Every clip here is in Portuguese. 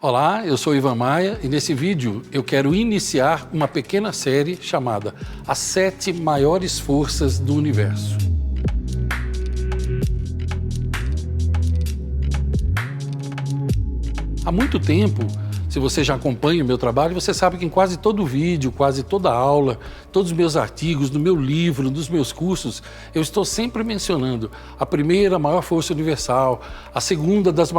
Olá, eu sou Ivan Maia e nesse vídeo eu quero iniciar uma pequena série chamada As 7 Maiores Forças do Universo. Há muito tempo, se você já acompanha o meu trabalho, você sabe que em quase todo vídeo, quase toda aula, todos os meus artigos, no meu livro, nos meus cursos, eu estou sempre mencionando a primeira maior força universal, a segunda das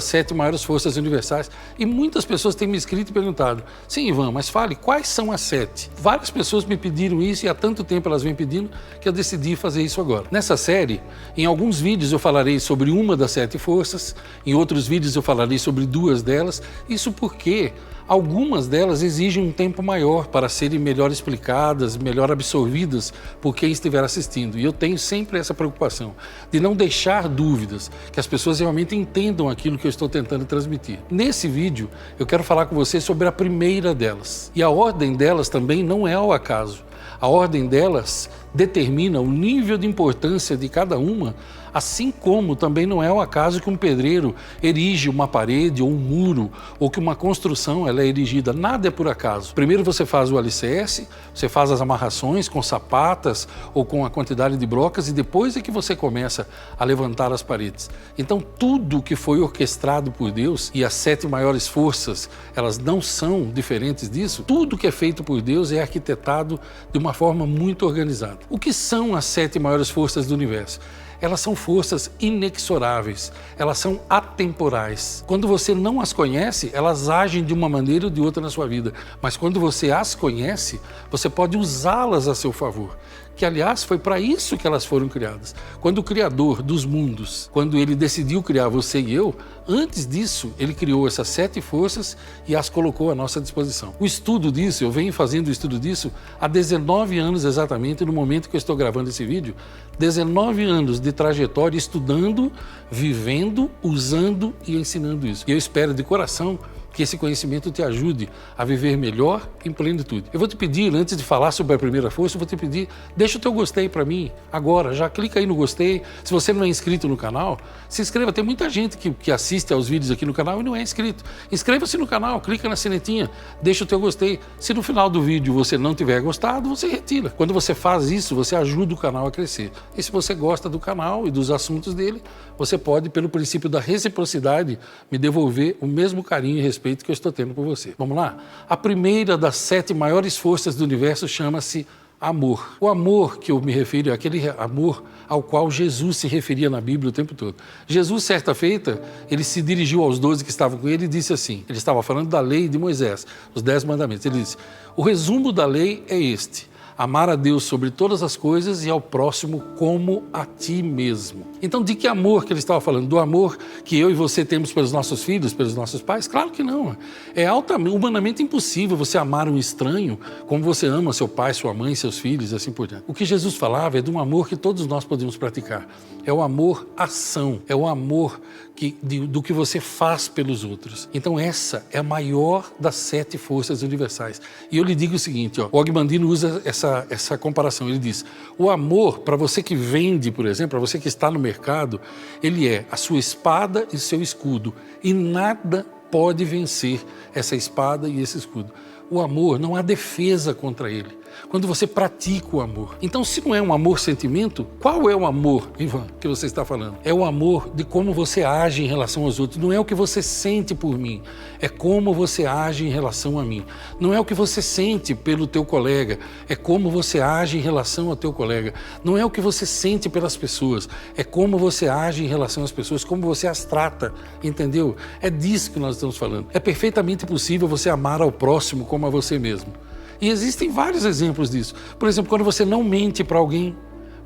7 maiores forças universais. E muitas pessoas têm me escrito e perguntado: sim, Ivan, mas fale, quais são as 7? Várias pessoas me pediram isso e há tanto tempo elas vêm pedindo que eu decidi fazer isso agora. Nessa série, em alguns vídeos eu falarei sobre uma das 7 forças, em outros vídeos eu falarei sobre 2 delas. Isso porque algumas delas exigem um tempo maior para serem melhor explicadas, melhor absorvidas por quem estiver assistindo. E eu tenho sempre essa preocupação de não deixar dúvidas, que as pessoas realmente entendam aquilo que eu estou tentando transmitir. Nesse vídeo, eu quero falar com você sobre a primeira delas. E a ordem delas também não é ao acaso. A ordem delas determina o nível de importância de cada uma, assim como também não é o acaso que um pedreiro erige uma parede ou um muro, ou que uma construção ela é erigida. Nada é por acaso. Primeiro você faz o alicerce, você faz as amarrações com sapatas ou com a quantidade de brocas e depois é que você começa a levantar as paredes. Então tudo que foi orquestrado por Deus, e as 7 maiores forças, elas não são diferentes disso, tudo que é feito por Deus é arquitetado de uma forma muito organizada. O que são as 7 maiores forças do universo? Elas são forças inexoráveis, elas são atemporais. Quando você não as conhece, elas agem de uma maneira ou de outra na sua vida. Mas quando você as conhece, você pode usá-las a seu favor. Que, aliás, foi para isso que elas foram criadas. Quando o Criador dos mundos, quando ele decidiu criar você e eu, antes disso, ele criou essas 7 forças e as colocou à nossa disposição. O estudo disso, eu venho fazendo o estudo disso há 19 anos exatamente, no momento que eu estou gravando esse vídeo. 19 anos de trajetória estudando, vivendo, usando e ensinando isso. E eu espero de coração que esse conhecimento te ajude a viver melhor em plenitude. Eu vou te pedir, antes de falar sobre a primeira força, eu vou te pedir, deixa o teu gostei para mim agora, já clica aí no gostei. Se você não é inscrito no canal, se inscreva. Tem muita gente que assiste aos vídeos aqui no canal e não é inscrito. Inscreva-se no canal, clica na sinetinha, deixa o teu gostei. Se no final do vídeo você não tiver gostado, você retira. Quando você faz isso, você ajuda o canal a crescer. E se você gosta do canal e dos assuntos dele, você pode, pelo princípio da reciprocidade, me devolver o mesmo carinho e respeito que eu estou tendo por você. Vamos lá? A primeira das 7 maiores forças do universo chama-se amor. O amor que eu me refiro é aquele amor ao qual Jesus se referia na Bíblia o tempo todo. Jesus, certa feita, ele se dirigiu aos 12 que estavam com ele e disse assim, ele estava falando da lei de Moisés, os 10 mandamentos. Ele disse, o resumo da lei é este: amar a Deus sobre todas as coisas e ao próximo como a ti mesmo. Então, de que amor que ele estava falando? Do amor que eu e você temos pelos nossos filhos, pelos nossos pais? Claro que não. É humanamente impossível você amar um estranho como você ama seu pai, sua mãe, seus filhos e assim por diante. O que Jesus falava é de um amor que todos nós podemos praticar. É o amor ação, é o amor do que você faz pelos outros. Então essa é a maior das 7 forças universais. E eu lhe digo o seguinte, ó, o Og Mandino usa essa comparação. Ele diz, o amor, para você que vende, por exemplo, para você que está no mercado, ele é a sua espada e seu escudo. E nada pode vencer essa espada e esse escudo. O amor, não há defesa contra ele. Quando você pratica o amor. Então, se não é um amor-sentimento, qual é o amor, Ivan, que você está falando? É o amor de como você age em relação aos outros. Não é o que você sente por mim, é como você age em relação a mim. Não é o que você sente pelo teu colega, é como você age em relação ao teu colega. Não é o que você sente pelas pessoas, é como você age em relação às pessoas, como você as trata, entendeu? É disso que nós estamos falando. É perfeitamente possível você amar ao próximo como a você mesmo. E existem vários exemplos disso. Por exemplo, quando você não mente para alguém,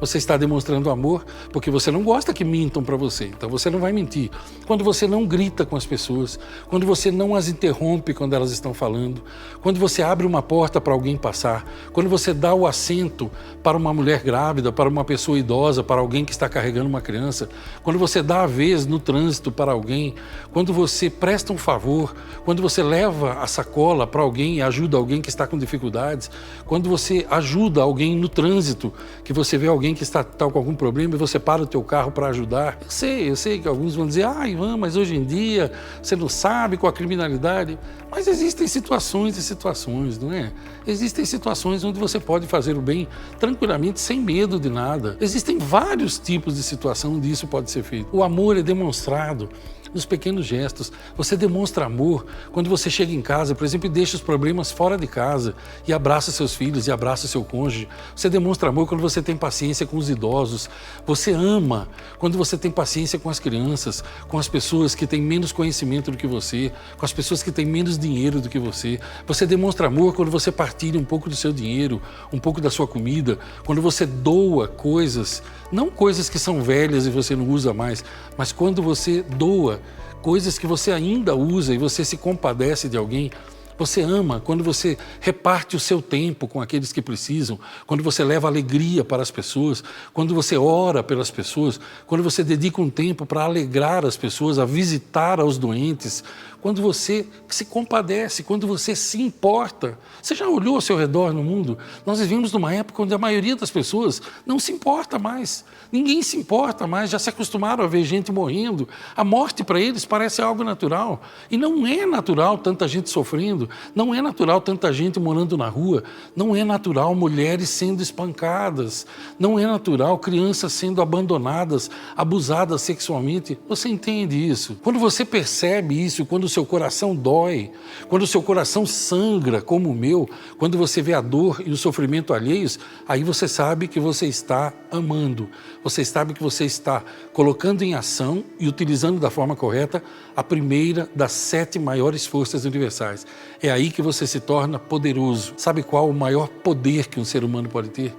você está demonstrando amor porque você não gosta que mintam para você, então você não vai mentir. Quando você não grita com as pessoas, quando você não as interrompe quando elas estão falando, quando você abre uma porta para alguém passar, quando você dá o assento para uma mulher grávida, para uma pessoa idosa, para alguém que está carregando uma criança, quando você dá a vez no trânsito para alguém, quando você presta um favor, quando você leva a sacola para alguém e ajuda alguém que está com dificuldades, quando você ajuda alguém no trânsito, que você vê alguém alguém que está com algum problema e você para o teu carro para ajudar. Eu sei que alguns vão dizer, Ivan, mas hoje em dia você não sabe com a criminalidade. Mas existem situações e situações, não é? Existem situações onde você pode fazer o bem tranquilamente, sem medo de nada. Existem vários tipos de situação onde isso pode ser feito. O amor é demonstrado nos pequenos gestos. Você demonstra amor quando você chega em casa, por exemplo, e deixa os problemas fora de casa e abraça seus filhos e abraça seu cônjuge. Você demonstra amor quando você tem paciência com os idosos. Você ama quando você tem paciência com as crianças, com as pessoas que têm menos conhecimento do que você, com as pessoas que têm menos dinheiro do que você. Você demonstra amor quando você partilha um pouco do seu dinheiro, um pouco da sua comida, quando você doa coisas, não coisas que são velhas e você não usa mais, mas quando você doa coisas que você ainda usa e você se compadece de alguém. Você ama quando você reparte o seu tempo com aqueles que precisam, quando você leva alegria para as pessoas, quando você ora pelas pessoas, quando você dedica um tempo para alegrar as pessoas, a visitar aos doentes, quando você se compadece, quando você se importa. Você já olhou ao seu redor no mundo? Nós vivemos numa época onde a maioria das pessoas não se importa mais. Ninguém se importa mais, já se acostumaram a ver gente morrendo. A morte para eles parece algo natural. E não é natural tanta gente sofrendo, não é natural tanta gente morando na rua, não é natural mulheres sendo espancadas, não é natural crianças sendo abandonadas, abusadas sexualmente. Você entende isso? Quando você percebe isso, quando o seu coração dói, quando o seu coração sangra como o meu, quando você vê a dor e o sofrimento alheios, aí você sabe que você está amando. Você sabe que você está colocando em ação e utilizando da forma correta a primeira das 7 maiores forças universais. É aí que você se torna poderoso. Sabe qual o maior poder que um ser humano pode ter?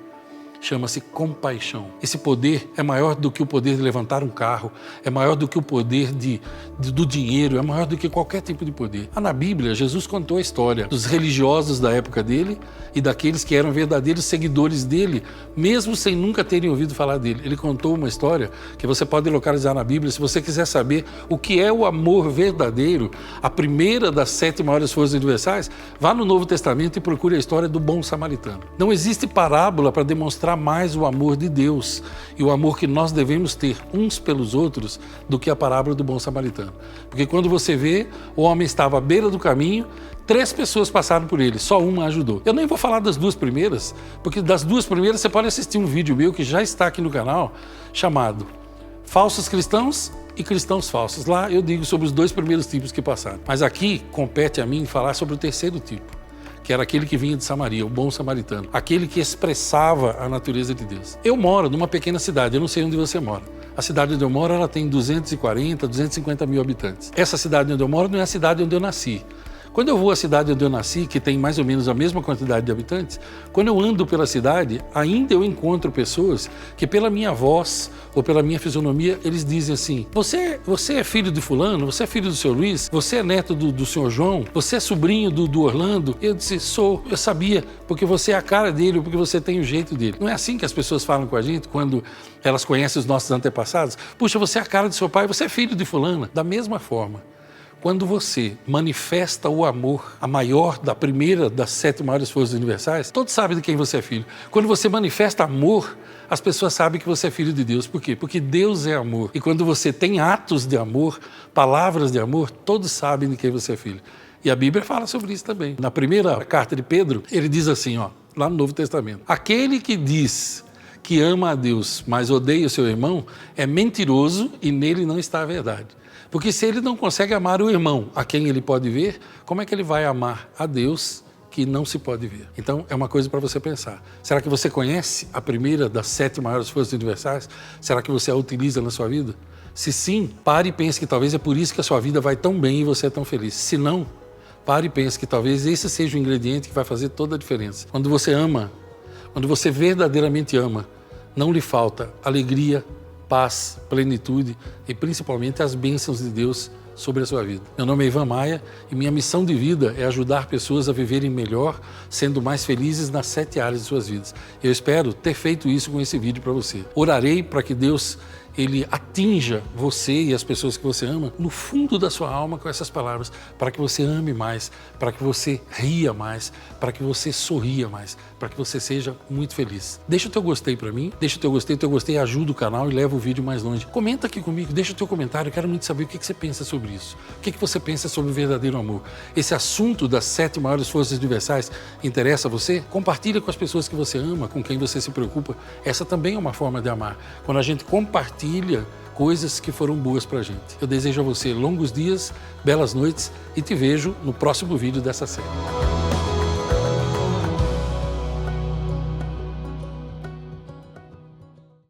Chama-se compaixão. Esse poder é maior do que o poder de levantar um carro, é maior do que o poder do dinheiro, é maior do que qualquer tipo de poder. Na Bíblia, Jesus contou a história dos religiosos da época dele e daqueles que eram verdadeiros seguidores dele, mesmo sem nunca terem ouvido falar dele. Ele contou uma história que você pode localizar na Bíblia. Se você quiser saber o que é o amor verdadeiro, a primeira das 7 maiores forças universais, vá no Novo Testamento e procure a história do bom samaritano. Não existe parábola para demonstrar mais o amor de Deus e o amor que nós devemos ter uns pelos outros do que a parábola do bom samaritano. Porque quando você vê, o homem estava à beira do caminho, 3 pessoas passaram por ele, só uma ajudou. Eu nem vou falar das 2 primeiras, porque das 2 primeiras você pode assistir um vídeo meu que já está aqui no canal, chamado Falsos Cristãos e Cristãos Falsos. Lá eu digo sobre os 2 primeiros tipos que passaram. Mas aqui compete a mim falar sobre o terceiro tipo, que era aquele que vinha de Samaria, o bom samaritano, aquele que expressava a natureza de Deus. Eu moro numa pequena cidade, eu não sei onde você mora. A cidade onde eu moro, ela tem 240, 250 mil habitantes. Essa cidade onde eu moro não é a cidade onde eu nasci. Quando eu vou à cidade onde eu nasci, que tem mais ou menos a mesma quantidade de habitantes, quando eu ando pela cidade, ainda eu encontro pessoas que pela minha voz ou pela minha fisionomia, eles dizem assim, você é filho de fulano, você é filho do seu Luiz, você é neto do senhor João, você é sobrinho do Orlando? Eu disse, sou, eu sabia, porque você é a cara dele, porque você tem o jeito dele. Não é assim que as pessoas falam com a gente quando elas conhecem os nossos antepassados? Puxa, você é a cara do seu pai, você é filho de fulana. Da mesma forma, quando você manifesta o amor, a maior da primeira das 7 maiores forças universais, todos sabem de quem você é filho. Quando você manifesta amor, as pessoas sabem que você é filho de Deus. Por quê? Porque Deus é amor. E quando você tem atos de amor, palavras de amor, todos sabem de quem você é filho. E a Bíblia fala sobre isso também. Na primeira carta de Pedro, ele diz assim, lá no Novo Testamento, aquele que diz que ama a Deus, mas odeia o seu irmão, é mentiroso e nele não está a verdade. Porque se ele não consegue amar o irmão a quem ele pode ver, como é que ele vai amar a Deus que não se pode ver? Então, é uma coisa para você pensar. Será que você conhece a primeira das 7 maiores forças universais? Será que você a utiliza na sua vida? Se sim, pare e pense que talvez é por isso que a sua vida vai tão bem e você é tão feliz. Se não, pare e pense que talvez esse seja o ingrediente que vai fazer toda a diferença. Quando você ama, quando você verdadeiramente ama, não lhe falta alegria, paz, plenitude e principalmente as bênçãos de Deus sobre a sua vida. Meu nome é Ivan Maia e minha missão de vida é ajudar pessoas a viverem melhor, sendo mais felizes nas 7 áreas de suas vidas. Eu espero ter feito isso com esse vídeo para você. Orarei para que Deus ele atinja você e as pessoas que você ama no fundo da sua alma com essas palavras, para que você ame mais, para que você ria mais, para que você sorria mais, para que você seja muito feliz. Deixa o teu gostei para mim, deixa o teu gostei ajuda o canal e leva o vídeo mais longe. Comenta aqui comigo, deixa o teu comentário, eu quero muito saber o que você pensa sobre isso. O que você pensa sobre o verdadeiro amor? Esse assunto das 7 maiores forças universais interessa a você? Compartilha com as pessoas que você ama, com quem você se preocupa. Essa também é uma forma de amar. Quando a gente compartilha coisas que foram boas pra gente. Eu desejo a você longos dias, belas noites e te vejo no próximo vídeo dessa série.